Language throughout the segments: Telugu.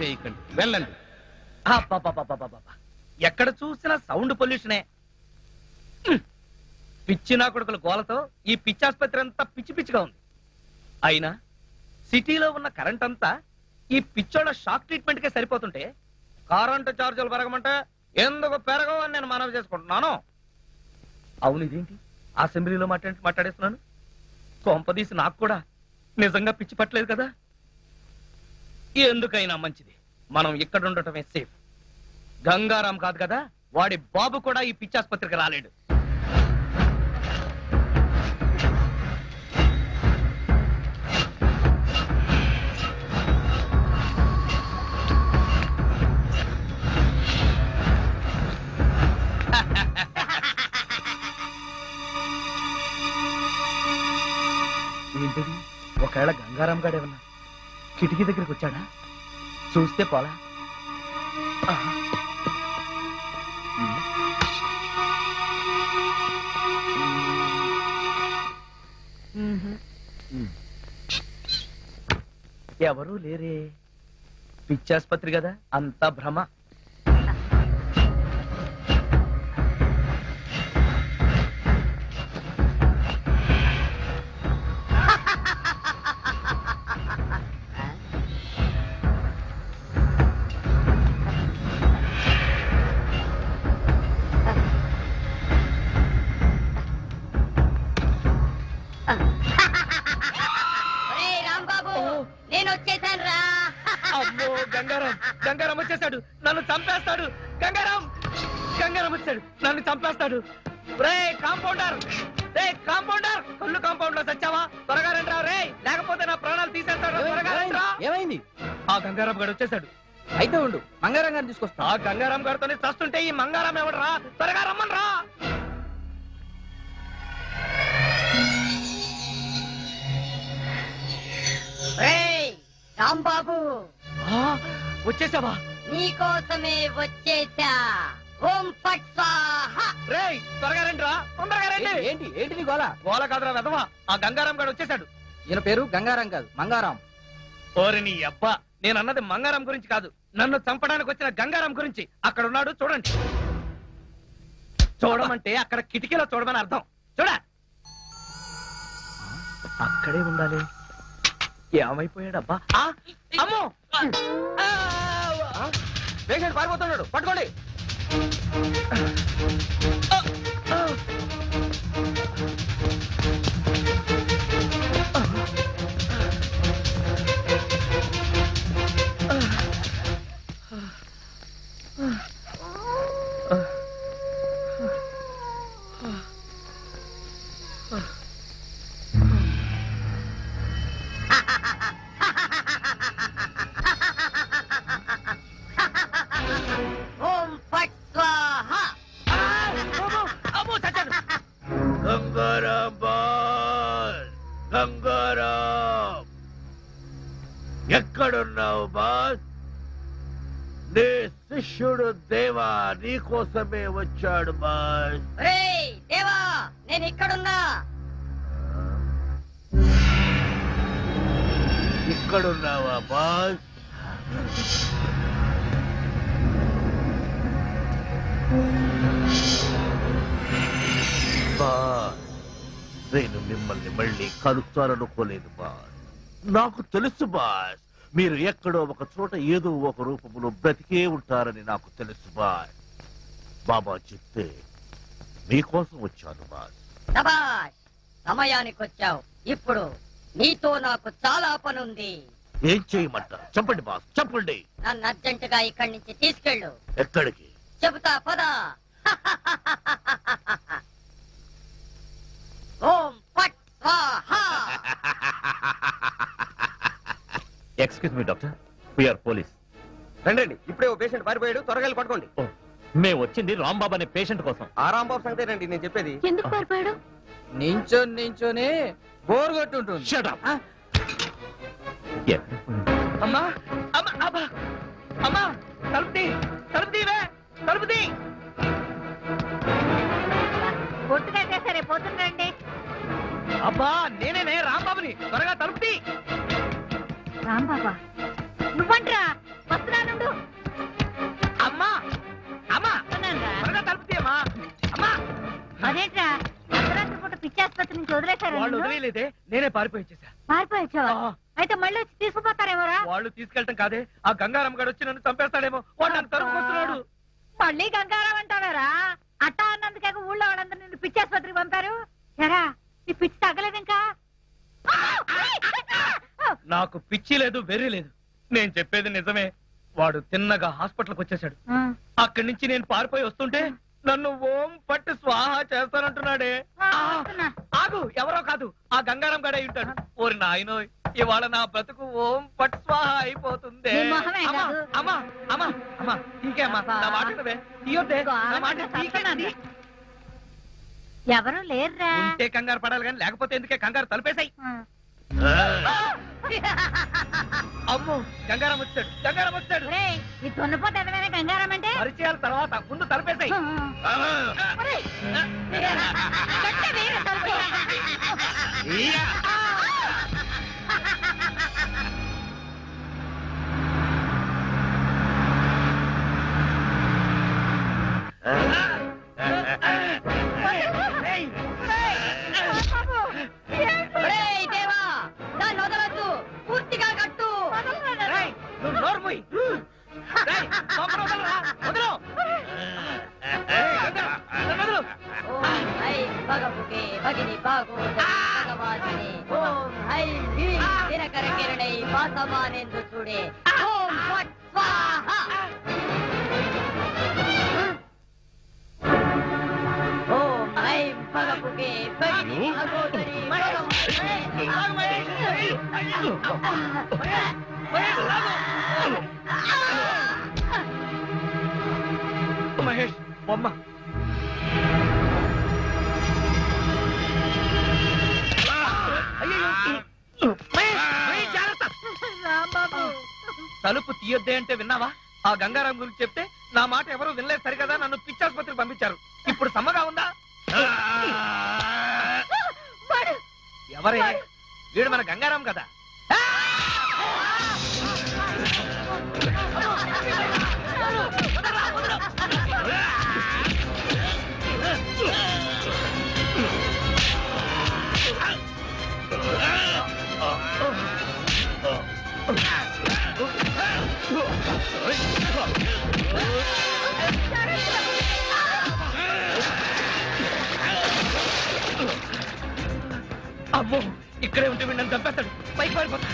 చేయకండి, వెళ్ళండి. ఎక్కడ చూసినా సౌండ్ పొల్యూషనే. పిచ్చి నా కొడుకుల గోలతో ఈ పిచ్చి ఆసుపత్రి అంతా పిచ్చి పిచ్చిగా ఉంది. అయినా సిటీలో ఉన్న కరెంట్ అంతా ఈ పిచ్చోళ్ళ షాక్ ట్రీట్మెంట్ కే సరిపోతుంటే కరెంటు ఛార్జీలు పెరగమంటే ఎందుకు పెరగవు అని నేను మనవి చేసుకుంటున్నాను. అవును, ఇదేంటి అసెంబ్లీలో మాట్లాడేస్తున్నాను? కొంపదీసి నాకు కూడా నిజంగా పిచ్చి పట్టలేదు కదా. ఎందుకైనా మంచిది మనం ఇక్కడ ఉండటమే సేఫ్. గంగారాం కాదు కదా, వాడి బాబు కూడా ఈ పిచ్చి ఆసుపత్రికి రాలేడు. ఏంటది? ఒకవేళ గంగారాం గాడేమన్నా కిటికీ దగ్గరికి వచ్చాడా? చూస్తే పోలా. ఎవరూ లేరే. పిచ్చాసుపత్రి కదా, అంతా భ్రమ. గంగారాం వచ్చేసాడు, నన్ను చంపేస్తాడు. గంగారాం వచ్చాడు, నన్ను చంపేస్తాడు. రే కాంపౌండర్, కళ్ళు కాంపౌండ్ లో చచ్చావా? త్వరగా రండి రే, లేకపోతే నా ప్రాణాలు తీసేస్తాడు. త్వరగా రండి. ఏమైంది? ఆ గంగారాం గారు వచ్చేసాడు. అయితే ఉండు, మంగారాం గారిని తీసుకొస్తా. ఆ గంగారాం గారితోనే చస్తుంటే ఈ మంగారాం ఎవడరా? త్వరగా రమ్మని రా. రాంబాబు వచ్చేసావా? నీకోసమే వచ్చేసా. ఓం ఫట్ స్వాహా. రేయ్ త్వరగా రండి రా, తొందరగా రండి. ఏంటి నీ గోల? గోల కాదురా వెధవా, ఆ గంగారాం గారు వచ్చేసాడు. ఈయన పేరు గంగారాం కాదు, మంగారాం. ఓరి నీ అబ్బా, నేను అన్నది మంగారాం గురించి కాదు, నన్ను చంపడానికి వచ్చిన గంగారాం గురించి. అక్కడ ఉన్నాడు, చూడండి. చూడమంటే అక్కడ కిటికీలో చూడమని అర్థం. చూడ, అక్కడే ఉండాలి. ఏమైపోయాడబ్బా? అమ్మో, పేషెంట్ పారిపోతున్నాడు, పట్టుకోండి. గంగారాం, ఎక్కడున్నావు బాస్? నీ శిష్యుడు దేవా నీకోసమే వచ్చాడు బాస్. దేవా, నేను ఇక్కడున్నా. ఇక్కడున్నావా బాస్? బాస్, నేను మిమ్మల్ని మళ్ళీ కలుస్తాననుకోలేదు బాస్. నాకు తెలుసు బాస్, మీరు ఎక్కడో ఒక చోట ఏదో ఒక రూపంలో బ్రతికే ఉంటారని నాకు తెలుసు బాస్. బాబా చెప్తే మీకోసం వచ్చాను బాస్. శభాష్, సమయానికి వచ్చావు. ఇప్పుడు నీతో నాకు చాలా పనుంది. ఏం చేయమంటారు? చెప్పండి బాస్, చెప్పండి. నన్ను అర్జెంట్ గా ఇక్కడి నుంచి తీసుకెళ్ళు. ఎక్కడికి? చెబుతా పదా. ఓం ఫట్ స్వాహా. Excuse me doctor, we are police. రండి, ఇప్పుడే ఓ పేషెంట్ పారిపోయాడు, త్వరగా వెళ్ళి పట్టుకోండి. మేము వచ్చింది రాంబాబు అనే పేషెంట్ కోసం. ఆ రాంబాబు సంగతే రండి నేను చెప్పేది. ఎందుకు పారిపోయాడు? నించోనే బోర్ కొట్టుంటుంది. Shut up. అమ్మా, అమ్మా, తలుపుతీ. పొట్టుగా సరే పోతుండండి. అబ్బా, నేనే రాంబాబుని. త్వరగా తలుపుతీ. రాంబాబా, నువ్వంట్రా? వదిలేశారు వాళ్ళు వదిలేదే, నేనే పారిపోయి వచ్చేసా. పారిపోయొచ్చావా? ఆ. అయితే మళ్ళీ వచ్చి తీసుకుపోతారేమోరా? వాళ్ళు తీసుకెళ్ళటం కాదే, ఆ గంగారాం గడు వచ్చి నన్ను చంపేస్తాడేమో. వాడు నన్ను తరుముకొస్తున్నాడు. మళ్ళీ గంగారాం అంటాడారా? అట్టా అన్నందుకే ఊళ్ళో వాళ్ళందరూ నిన్ను పిచ్చాసుపత్రికి పంపారు. ఎరా నీ పిచ్చి తగ్గలేదు ఇంకా? నాకు పిచ్చి లేదు, వెర్రి లేదు. నేను చెప్పేది నిజమే. వాడు తిన్నగా హాస్పిటల్కి వచ్చేసాడు. అక్కడి నుంచి నేను పారిపోయి వస్తుంటే నన్ను ఓం పట్టు స్వాహా చేస్తానంటున్నాడే. ఆగు, ఎవరో కాదు, ఆ గంగారాం గడే ఉంటాడు. ఓరి నాయనో, ఇవాళ నా బ్రతుకు ఓం పట్టు స్వాహా అయిపోతుంది. అమ్మా అమ్మా అమ్మా, ఇంకేమ్మా నా మాట వినవే. తీయొద్దే, నా మాట తీయకే. ఎవరు లేరురా. ఉంటే కంగారు పడాలి కానీ లేకపోతే ఎందుకే కంగారు? తలుపేశాయి. అమ్మో, గంగారాం వచ్చాడు, గంగారాం వచ్చాడు. ఈ దున్నపోతే ఎదమైనా గంగారాం అంటే పరిచయాల తర్వాత ముందు తలుపేశాయి. దేవా, దాన్ని వదలొద్దు, పూర్తిగా కట్టు. నువ్వు నోరు మూయి. వదలు. ఓం ఐం భగభుగే భగిని భాగోదరి భగవాసిని. ఓం ఐం హ్రీం దినకర కిరణై వాసమానేందు చూడే. ఓం ఫట్ స్వాహా. ఓం ఐం భగభుగే భగిని భాగోదరి మహేష్ బొమ్మ. తలుపు తీయొద్దే అంటే విన్నావా? ఆ గంగారాం గురించి చెప్తే నా మాట ఎవరు వినలేదు సరికదా, నన్ను పిచ్చాసుపత్రికి పంపించారు. ఇప్పుడు సమ్మగా ఉందా? ఎవరే వీడు? మన గంగారాం కదా. అమ్మో, ఇక్కడే ఉంటే వీడు నన్ను చంపేస్తాడు. పైకి పారిపోతా.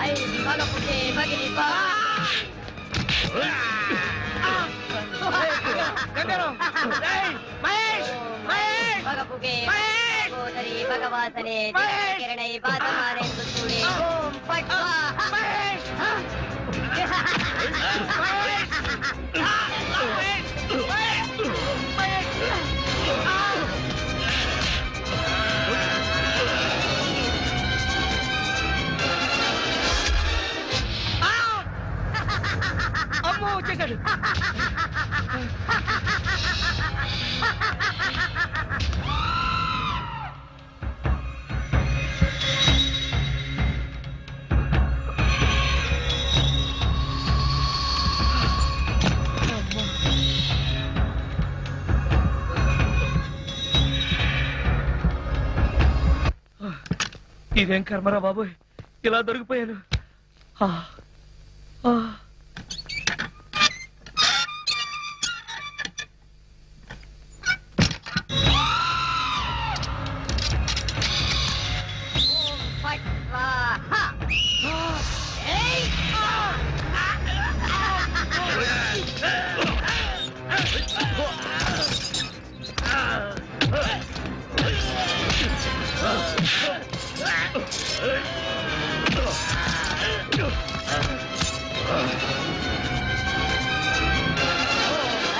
ఐం భగభుగే భగిని భగభుగే భగోదరి భగవాసనే దినకర కిరణై వాసమానేందు చూడే. ఓం ఫట్ స్వాహా. అమ్మో, వచ్చేసాడు. ఇదేం కర్మరా బాబోయ్, ఇలా దొరికిపోయాను. ఫట్ స్వాహా.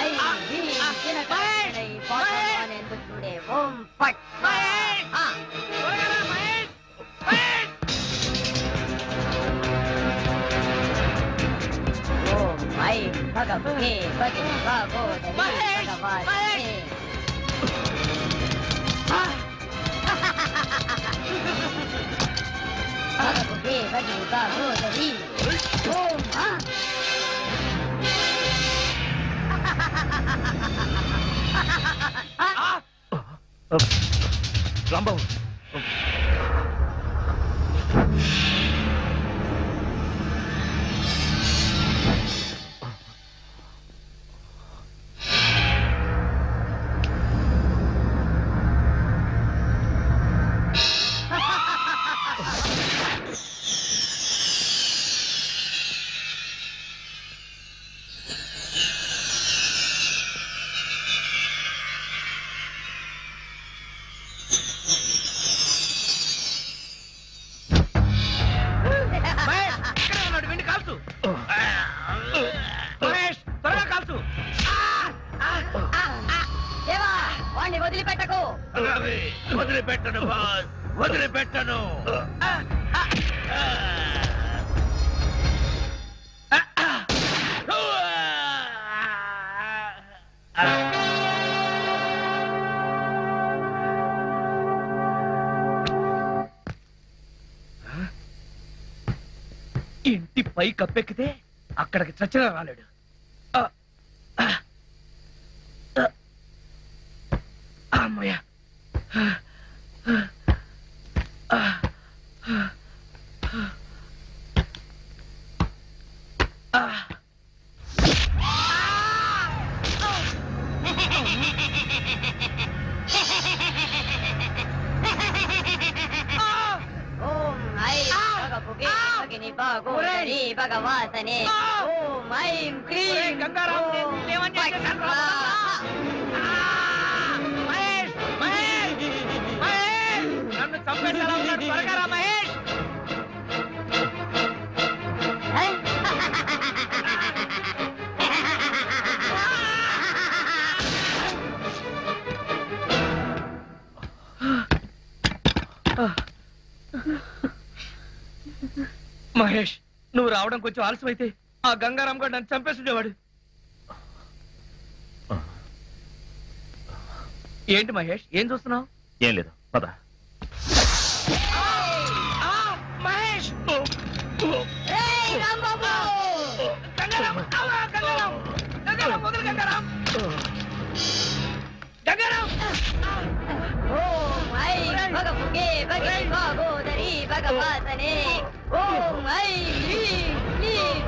ఐం హ్రీం దినకర కిరణై వాసమానేందు చూడే. ఓం ఫట్ స్వాహా. ఓం ఐం భగభుగే భగిని భాగోదరి భగవాసిని. Bagabuke, bagi, bagodari. Om ha. Rambabu వదిలిపెట్టకు. వదిలిపెట్టను బాస్, వదిలిపెట్టను. ఇంటి పై కప్పెక్కితే అక్కడికి చచ్చినా రాలేడు. అమ్మయ్యా, భగవాసనే ఓం ఐం క్రీం గంగారాం నన్ను చంపేసేలా ఉన్నాడు. త్వరగా రా మహేష్. మహేష్, నువ్వు రావడం కొంచెం ఆలస్యమైతే ఆ గంగారాం గారు నన్ను చంపేస్తుండేవాడు. ఏంటి మహేష్, ఏం చూస్తున్నావు? ఏం లేదు, పద. మహేష్, గంగారాం, గంగారాం, గంగారాం, వదలు గంగారాం. గంగారాం, ఓం ఐం భగపుగే భగే భాగోదరి భగవాసనే ఓం ఐం హ్రీం క్లీం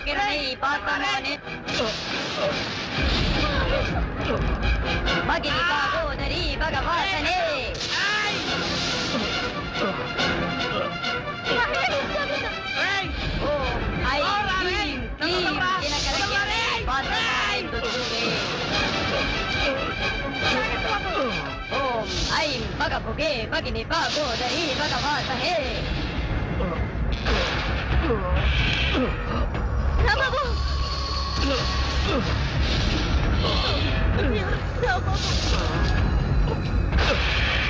కిరణై పాతమానే భగిని భాగోదరి భగవాసనే ఓం ఐం హ్రీం క్లీం దినకరకిరణై పాతమానే ఓం ఐం భగపుగే భగిని భాగోదరి భగవాసనే.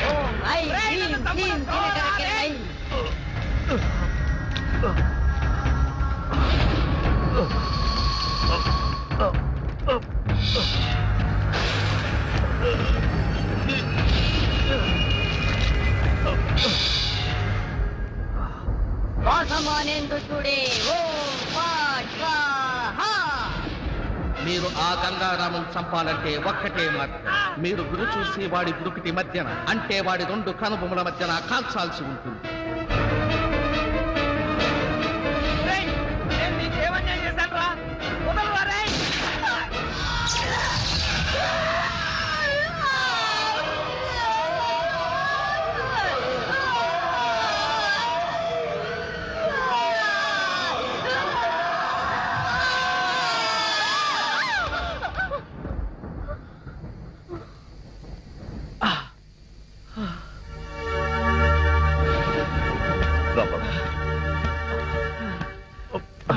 ఓం ఐం హ్రీం క్లీం దినకరకిరణై వాసమానేందుడే ఓం పాట్ స్వాహా. మీరు ఆ గంగారాముని చంపాలంటే ఒక్కటే మార్గం. మీరు గురి చూసి వాడి గురుకుటి మధ్యన, అంటే వాడి రెండు కనుబొమ్మల మధ్యన కాల్చాల్సి ఉంటుంది. నేను నీకేమన్యాయం చేశాను రా? వదలరా రే.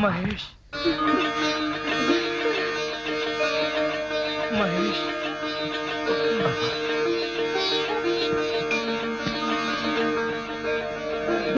మహేష్,